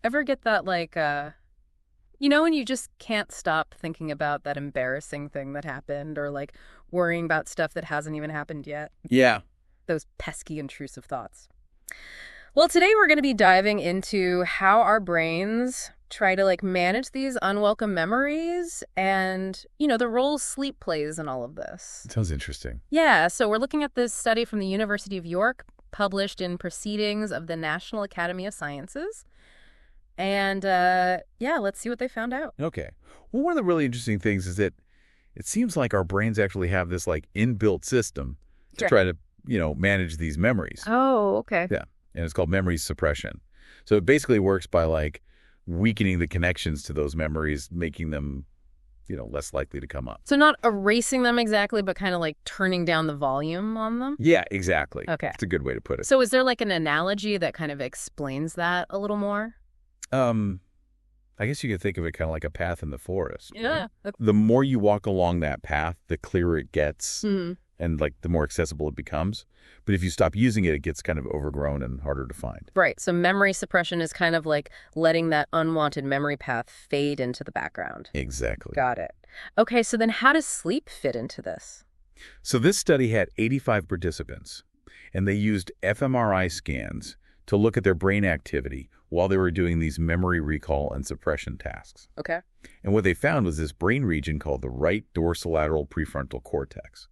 Ever get that, like, when you just can't stop thinking about that embarrassing thing that happened or, like, worrying about stuff that hasn't even happened yet? Yeah. Those pesky, intrusive thoughts. Well, today we're going to be diving into how our brains try to, like, manage these unwelcome memories and, the role sleep plays in all of this. Sounds interesting. Yeah, so we're looking at this study from the University of York, published in Proceedings of the National Academy of Sciences. And yeah, let's see what they found out. Okay. Well, one of the really interesting things is that it seems like our brains actually have this like inbuilt system to Sure. try to, manage these memories. Oh, okay. Yeah. And it's called memory suppression. So it basically works by like weakening the connections to those memories, making them, less likely to come up. So not erasing them exactly, but kind of like turning down the volume on them? Yeah, exactly. Okay. It's a good way to put it. So is there like an analogy that kind of explains that a little more? Um, I guess you could think of it kind of like a path in the forest. Right? Yeah. The more you walk along that path, the clearer it gets Hmm. and like the more accessible it becomes. But if you stop using it, it gets kind of overgrown and harder to find. Right. So memory suppression is kind of like letting that unwanted memory path fade into the background. Exactly. Got it. Okay, so then how does sleep fit into this? So this study had 85 participants, and they used fMRI scans to look at their brain activity while they were doing these memory recall and suppression tasks. Okay. And what they found was this brain region called the right dorsolateral prefrontal cortex.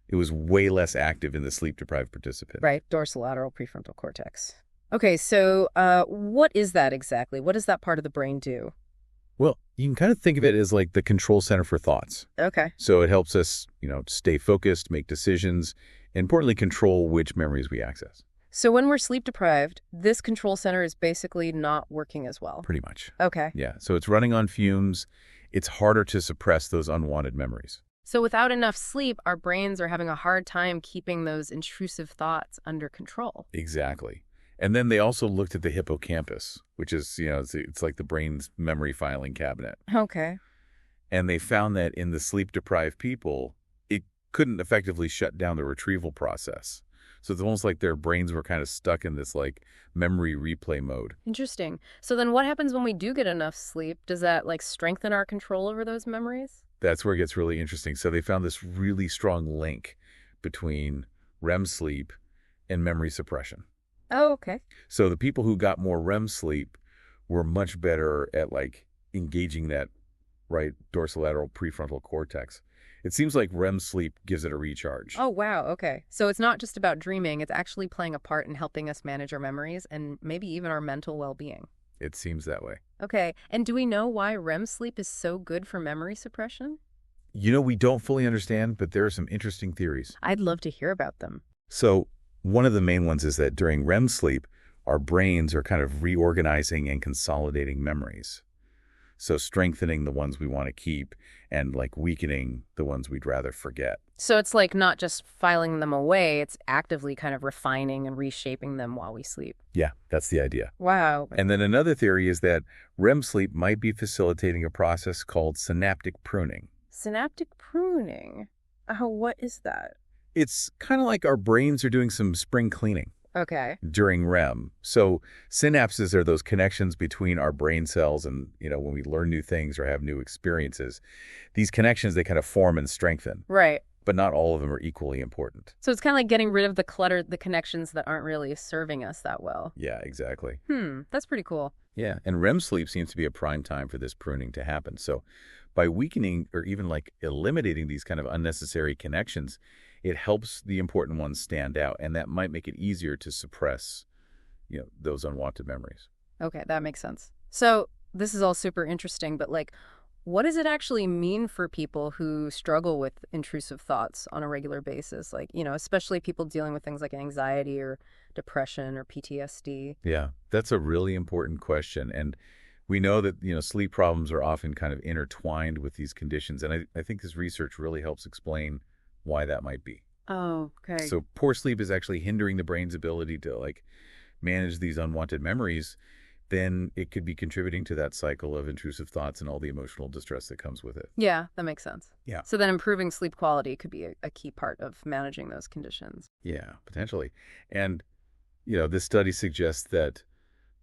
It was way less active in the sleep-deprived participants. Right, dorsolateral prefrontal cortex. Okay, so what is that exactly? What does that part of the brain do? Well, you can kind of think of it as like the control center for thoughts. Okay. So it helps us, stay focused, make decisions, and importantly, control which memories we access. So when we're sleep deprived, this control center is basically not working as well. Pretty much. Okay. Yeah. So it's running on fumes. It's harder to suppress those unwanted memories. So without enough sleep, our brains are having a hard time keeping those intrusive thoughts under control. Exactly. And then they also looked at the hippocampus, which is, it's like the brain's memory filing cabinet. Okay. And they found that in the sleep-deprived people, it couldn't effectively shut down the retrieval process. So it's almost like their brains were kind of stuck in this like memory replay mode. Interesting. So then what happens when we do get enough sleep? Does that like strengthen our control over those memories? That's where it gets really interesting. So they found this really strong link between REM sleep and memory suppression. Oh, okay. So the people who got more REM sleep were much better at like engaging that right dorsolateral prefrontal cortex. It seems like REM sleep gives it a recharge. Oh, wow. Okay. So it's not just about dreaming. It's actually playing a part in helping us manage our memories and maybe even our mental well-being. It seems that way. Okay. And do we know why REM sleep is so good for memory suppression? We don't fully understand, but there are some interesting theories. I'd love to hear about them. So one of the main ones is that during REM sleep, our brains are kind of reorganizing and consolidating memories. So strengthening the ones we want to keep and like weakening the ones we'd rather forget. So it's like not just filing them away, it's actively kind of refining and reshaping them while we sleep. Yeah, that's the idea. Wow. And then another theory is that REM sleep might be facilitating a process called synaptic pruning. Synaptic pruning. Oh, what is that? It's kind of like our brains are doing some spring cleaning Okay. during REM. So synapses are those connections between our brain cells and, when we learn new things or have new experiences, these connections, they kind of form and strengthen, Right. but not all of them are equally important. So it's kind of like getting rid of the clutter, the connections that aren't really serving us that well. Yeah, exactly. That's pretty cool. Yeah, and REM sleep seems to be a prime time for this pruning to happen. So by weakening or even like eliminating these kind of unnecessary connections, it helps the important ones stand out, and that might make it easier to suppress, those unwanted memories. Okay, that makes sense. So this is all super interesting, but like, what does it actually mean for people who struggle with intrusive thoughts on a regular basis? Like, especially people dealing with things like anxiety or depression or PTSD. Yeah, that's a really important question. And we know that, sleep problems are often kind of intertwined with these conditions. And I think this research really helps explain why that might be. Oh, okay. So poor sleep is actually hindering the brain's ability to like manage these unwanted memories. Then it could be contributing to that cycle of intrusive thoughts and all the emotional distress that comes with it. Yeah, that makes sense. Yeah. So then improving sleep quality could be a key part of managing those conditions. Yeah, potentially. And, this study suggests that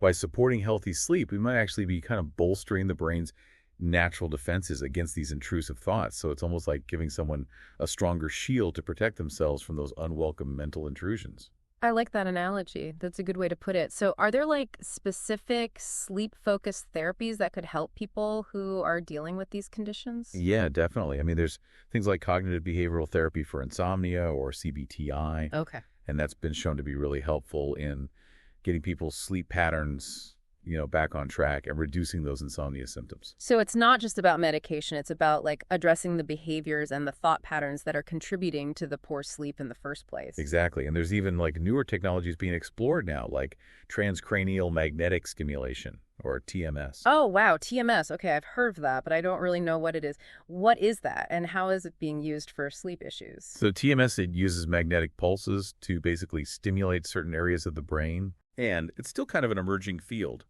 By supporting healthy sleep, we might actually be kind of bolstering the brain's natural defenses against these intrusive thoughts. So it's almost like giving someone a stronger shield to protect themselves from those unwelcome mental intrusions. I like that analogy. That's a good way to put it. So, are there like specific sleep focused therapies that could help people who are dealing with these conditions? Yeah, definitely. I mean, there's things like cognitive behavioral therapy for insomnia or CBTI, Okay. and that's been shown to be really helpful in getting people's sleep patterns, back on track and reducing those insomnia symptoms. So, it's not just about medication, it's about like addressing the behaviors and the thought patterns that are contributing to the poor sleep in the first place. Exactly. And there's even like newer technologies being explored now, like transcranial magnetic stimulation or TMS. Oh, wow. TMS. Okay, I've heard of that, but I don't really know what it is. What is that, and how is it being used for sleep issues? So TMS, it uses magnetic pulses to basically stimulate certain areas of the brain. And it's still kind of an emerging field.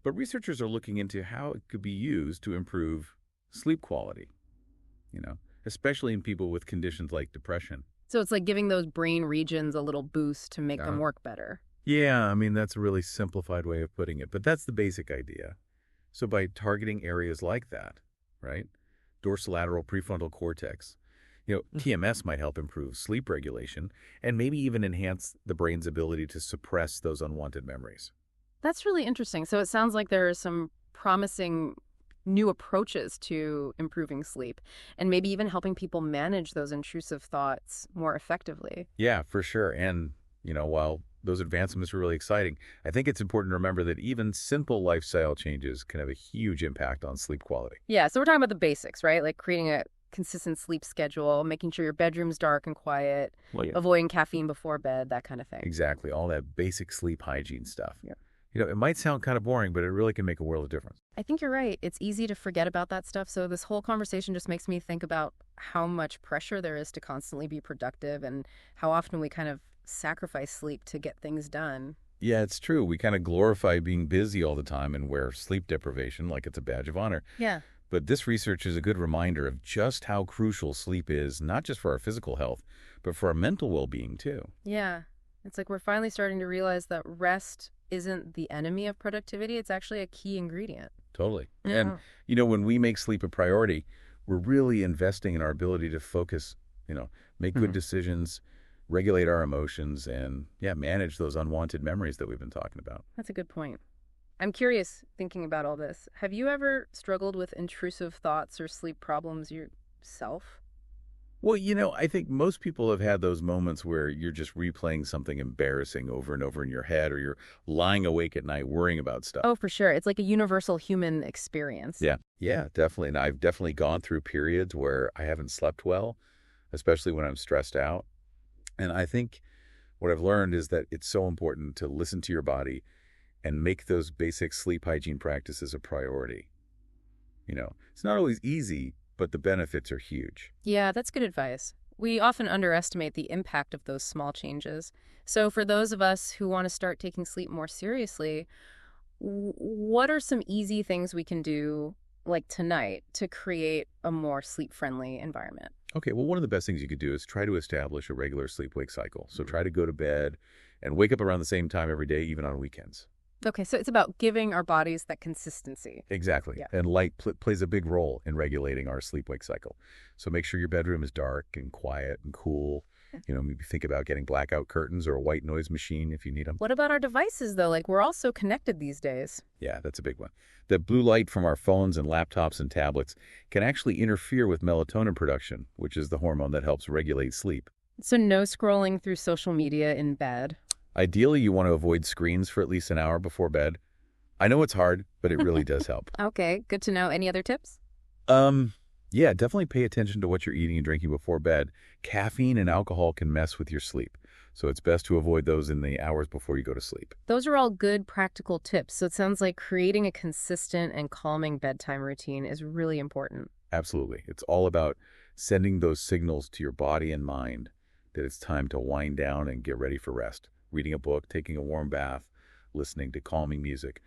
But researchers are looking into how it could be used to improve sleep quality, especially in people with conditions like depression. So it's like giving those brain regions a little boost to make them work better. Yeah, I mean, that's a really simplified way of putting it, but that's the basic idea. So by targeting areas like that, right, dorsolateral prefrontal cortex, TMS might help improve sleep regulation and maybe even enhance the brain's ability to suppress those unwanted memories. That's really interesting. So it sounds like there are some promising new approaches to improving sleep and maybe even helping people manage those intrusive thoughts more effectively. Yeah, for sure. And, while those advancements are really exciting, I think it's important to remember that even simple lifestyle changes can have a huge impact on sleep quality. Yeah, so we're talking about the basics, right? Like creating a consistent sleep schedule, making sure your bedroom's dark and quiet, Well, yeah. avoiding caffeine before bed, that kind of thing. Exactly. All that basic sleep hygiene stuff. Yeah. It might sound kind of boring, but it really can make a world of difference. I think you're right. It's easy to forget about that stuff. So this whole conversation just makes me think about how much pressure there is to constantly be productive and how often we kind of sacrifice sleep to get things done. Yeah, it's true. We kind of glorify being busy all the time and wear sleep deprivation like it's a badge of honor. Yeah. But this research is a good reminder of just how crucial sleep is, not just for our physical health, but for our mental well-being too. Yeah. It's like we're finally starting to realize that rest isn't the enemy of productivity. It's actually a key ingredient. Totally. Yeah. And, when we make sleep a priority, we're really investing in our ability to focus, make good decisions, regulate our emotions, and, manage those unwanted memories that we've been talking about. That's a good point. I'm curious, thinking about all this, have you ever struggled with intrusive thoughts or sleep problems yourself? Well, I think most people have had those moments where you're just replaying something embarrassing over and over in your head, or you're lying awake at night worrying about stuff. Oh, for sure. It's like a universal human experience. Yeah. Yeah, definitely. And I've definitely gone through periods where I haven't slept well, especially when I'm stressed out. And I think what I've learned is that it's so important to listen to your body and make those basic sleep hygiene practices a priority. It's not always easy, but the benefits are huge. Yeah, that's good advice. We often underestimate the impact of those small changes. So for those of us who want to start taking sleep more seriously, what are some easy things we can do, like tonight, to create a more sleep-friendly environment? Okay, well, one of the best things you could do is try to establish a regular sleep-wake cycle. So try to go to bed and wake up around the same time every day, even on weekends. Okay, so it's about giving our bodies that consistency. Exactly. Yeah. And light plays a big role in regulating our sleep-wake cycle. So make sure your bedroom is dark and quiet and cool. Maybe think about getting blackout curtains or a white noise machine if you need them. What about our devices, though? Like, we're all so connected these days. Yeah, that's a big one. The blue light from our phones and laptops and tablets can actually interfere with melatonin production, which is the hormone that helps regulate sleep. So no scrolling through social media in bed. Ideally, you want to avoid screens for at least an hour before bed. I know it's hard, but it really does help. Okay, good to know. Any other tips? Yeah, definitely pay attention to what you're eating and drinking before bed. Caffeine and alcohol can mess with your sleep, so it's best to avoid those in the hours before you go to sleep. Those are all good practical tips. So it sounds like creating a consistent and calming bedtime routine is really important. Absolutely. It's all about sending those signals to your body and mind that it's time to wind down and get ready for rest. Reading a book, taking a warm bath, listening to calming music.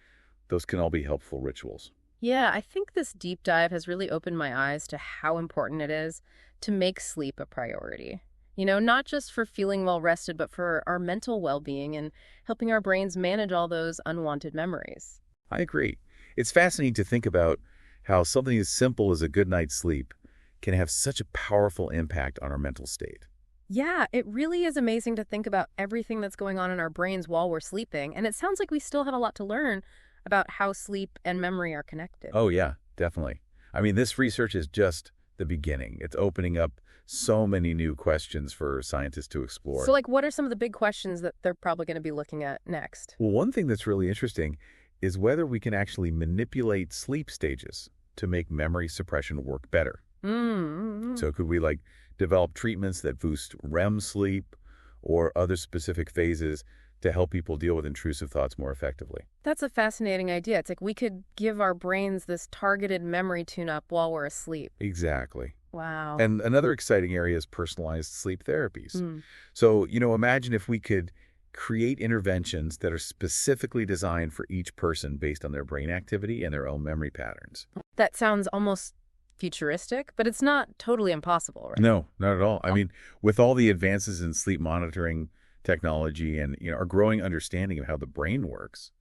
Those can all be helpful rituals. Yeah, I think this deep dive has really opened my eyes to how important it is to make sleep a priority. Not just for feeling well rested, but for our mental well-being and helping our brains manage all those unwanted memories. I agree. It's fascinating to think about how something as simple as a good night's sleep can have such a powerful impact on our mental state. Yeah, it really is amazing to think about everything that's going on in our brains while we're sleeping. And it sounds like we still have a lot to learn about how sleep and memory are connected. Oh, yeah, definitely. I mean, this research is just the beginning. It's opening up so many new questions for scientists to explore. So, like, what are some of the big questions that they're probably going to be looking at next? Well, one thing that's really interesting is whether we can actually manipulate sleep stages to make memory suppression work better. Mm-hmm. So could we develop treatments that boost REM sleep or other specific phases to help people deal with intrusive thoughts more effectively? That's a fascinating idea. It's like we could give our brains this targeted memory tune-up while we're asleep. Exactly. Wow. And another exciting area is personalized sleep therapies. Mm. So, imagine if we could create interventions that are specifically designed for each person based on their brain activity and their own memory patterns. That sounds almost futuristic, but it's not totally impossible, right? No, not at all. I mean, with all the advances in sleep monitoring technology and our growing understanding of how the brain works,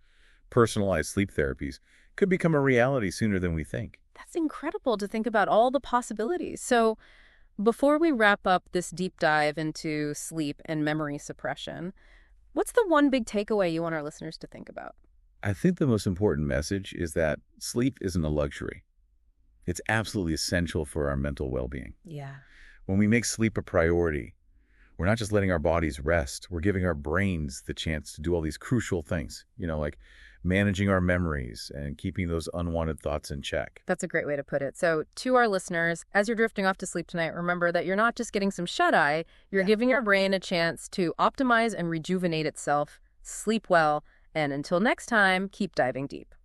personalized sleep therapies could become a reality sooner than we think. That's incredible to think about all the possibilities. So, before we wrap up this deep dive into sleep and memory suppression, what's the one big takeaway you want our listeners to think about? I think the most important message is that sleep isn't a luxury. It's absolutely essential for our mental well-being. Yeah. When we make sleep a priority, we're not just letting our bodies rest, we're giving our brains the chance to do all these crucial things, like managing our memories and keeping those unwanted thoughts in check. That's a great way to put it. So, to our listeners, as you're drifting off to sleep tonight, remember that you're not just getting some shut-eye, you're giving your brain a chance to optimize and rejuvenate itself. Sleep well, and until next time, keep diving deep.